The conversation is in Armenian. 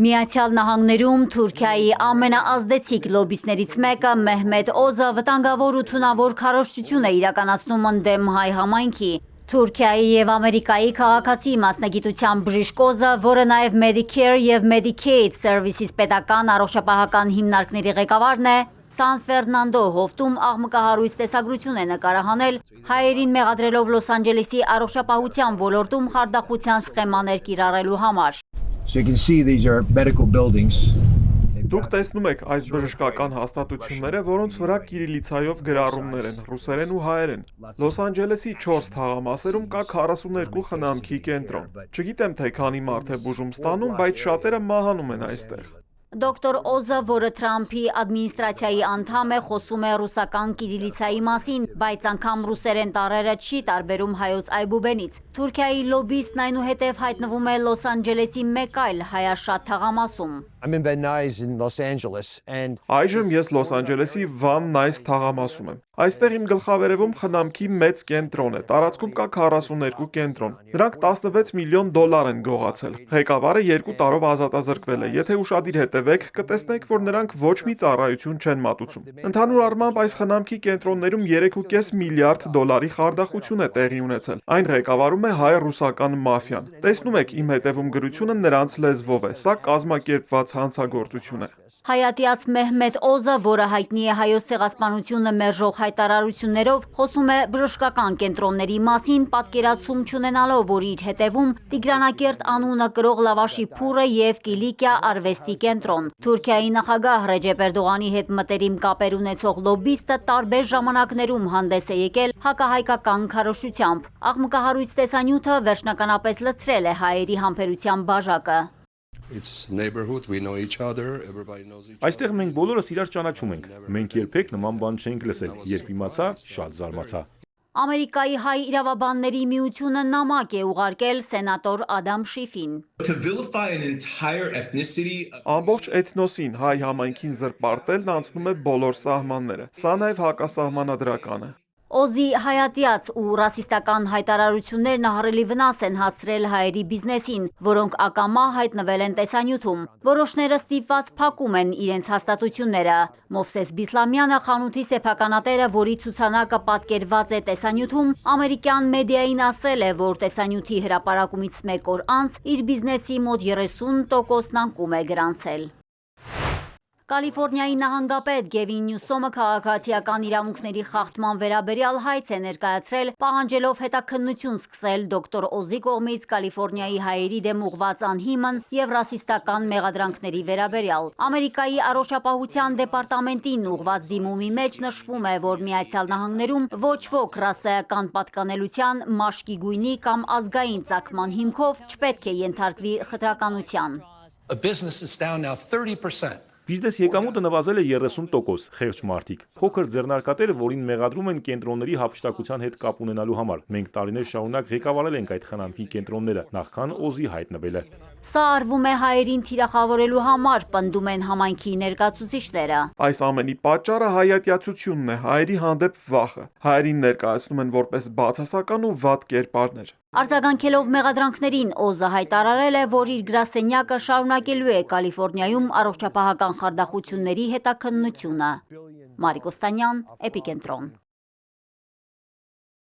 Միացյալ Նահանգներում Թուրքիայի ամենաազդեցիկ լոբբիստներից մեկը Մեհմեդ Օզը վտանգավոր ու թունավոր քարոզչություն է իրականացնում ընդդեմ հայ համայնքի։ Թուրքիայի եւ Ամերիկայի քաղաքացի մասնագիտության բժիշկ Օզը, որը նաեւ Medicare եւ Medicaid Services պետական առողջապահական հիմնարկների ղեկավարն է, Սան Ֆերնանդո հովտում աղմկահարույց տեսագրություն է նկարահանել, հայերին մեղադրելով Լոս Անջելեսի առողջապահության ոլորտում խարդախության սխեմաներ կիրառելու համար։ So you can see these are medical buildings. Դուք տեսնում եք այս բժշկական հաստատությունները, որոնց վրա կիրիլիցայով գրառումներ են, ռուսերեն ու հայերեն։ Լոս Անջելեսի 4 թաղամասերում կա 42 խնամքի կենտրոն։ Չգիտեմ, թե քանի մարդ է բուժում ստանում, բայց շատերը մահանում են այստեղ։ Դոկտոր Օզը, որը Թրամփի ադմինիստրացիայի անդամ է, խոսում է ռուսական կիրիլիցայի մասին, բայց անգամ ռուսերեն տառերը չի տարբերում հայոց այբուբենից։ Թուրքիայի լոբբիստն այնուհետև հայտնվում է Լոս Անջելեսի մեկ այլ հայաշատ թաղամասում։ I'm in Van Nuys in Los Angeles and Այժմ ես Լոս Անջելեսի Van Nuys թաղամասում եմ։ Այստեղ իմ գլխավերևում խնամքի մեծ կենտրոն է, տարածքում կա 42 կենտրոն։ Նրանք 16 միլիոն դոլար են գողացել։ Ղեկավարը 2 տարով ազատազրկվել է։ Եթե ուշադիր հետևեք, կտեսնեք, որ նրանք ոչ մի ծառայություն չեն մատուցում։ Ընդհանուր առմամբ այս խնամքի կենտրոններում 3.5 միլիարդ դոլարի խարդախություն է տեղի ունեցել։ Այն ղեկավարում է հայ-ռուսական մաֆիան։ Տեսնում եք, իմ հետևում գրությունը նրանց լեզվով է։ Սա կազմակերպված հանցագործություն է։ Հայատյաց Մեհմեդ Օզը, որը հայտնի է հայոց ցեղասպանությունը մերժող հայտարարություններով, խոսում է բժշկական կենտրոնների մասին, պատկերացում չունենալով, որ իր հետևում Տիգրանակերտ անունը կրող լավաշի փուռը եւ Կիլիկիա արվեստի կենտրոն։ Թուրքիայի նախագահ Ռեջեփ Էրդողանի հետ մտերիմ կապեր ունեցող լոբբիստը տարբեր ժամանակներում հանդես է եկել հակահայկական քարոզչությամբ։ Աղմկահարույց տեսանյութը վերջնականապես լցրել է հայերի համբերության բաժակը։ It's neighborhood, we know each other, everybody knows each other. Այստեղ մենք բոլորս իրար ճանաչում ենք։ Մենք երբեք նման բան չենք լսել։ Երբ իմացա, շատ զարմացա։ Ամերիկայի հայ իրավաբանների միությունը նամակ է ուղարկել սենատոր Ադամ Շիֆին։ To vilify an entire ethnicity. Ամբողջ էթնոսին հայ համայնքին զրպարտելն անցնում է բոլոր սահմանները։ Սա նաև հակասահմանադրական է։ Օզի հայատյաց ու ռասիստական հայտարարություններն ահռելի վնաս են հասցրել հայերի բիզնեսին, որոնք ակամա հայտնվել են տեսանյութում։ Որոշները ստիպված փակում են իրենց հաստատությունները։ Մովսես Բիսլամյանը, խանութի սեփականատերը, որի ցուցանակը պատկերված է տեսանյութում, ամերիկյան մեդիային ասել է, որ տեսանյութի հրապարակումից մեկ օր անց իր բիզնեսի մոտ 30%-ն անկում է գրանցել։ Կալիֆորնիայի նահանգապետ Գևին Նյուսոմը քաղաքացիական իրավունքների խախտման վերաբերյալ հայց է ներկայացրել, պահանջելով հետաքննություն սկսել դոկտոր Օզի կողմից Կալիֆորնիայի հայերի դեմ ուղղված անհիմն եւ ռասիստական մեղադրանքների վերաբերյալ։ Ամերիկայի առողջապահության դեպարտամենտին ուղղված դիմումի մեջ նշվում է, որ Միացյալ Նահանգներում ոչ ոք ռասայական պատկանելության, մաշկի գույնի կամ ազգային ծագման հիմքով չպետք է ենթարկվի խտրականության։ A business is down now 30%. Բիզնես եկամուտը նվազել է 30%, խեղճ մարդիկ։ Փոքր ձեռնարկատերը, որին մեղադրում են կենտրոնների հափշտակության հետ կապ ունենալու համար։ Մենք տարիներ շարունակ ղեկավարել ենք այդ խնամքի կենտրոնները, նախքան Օզի հայտնվելը։ Սա արվում է հայերին թիրախավորելու համար, պնդում են համայնքի ներկայացուցիչները։ Այս ամենի պատճառը հայատյացությունն է, հայերի հանդեպ վախը։ Հայերին ներկայացնում են որպես բացասական ու վատ կերպարներ։ Արձագանքելով մեղադրանքներին, Օզը հայտարարել է, որ իր գրասենյակը շարունակելու է Կալիֆորնիայում առողջապահական խարդախությունների հետաքննությունը։ Մարիկ Օստանյան, Էպիկենտրոն։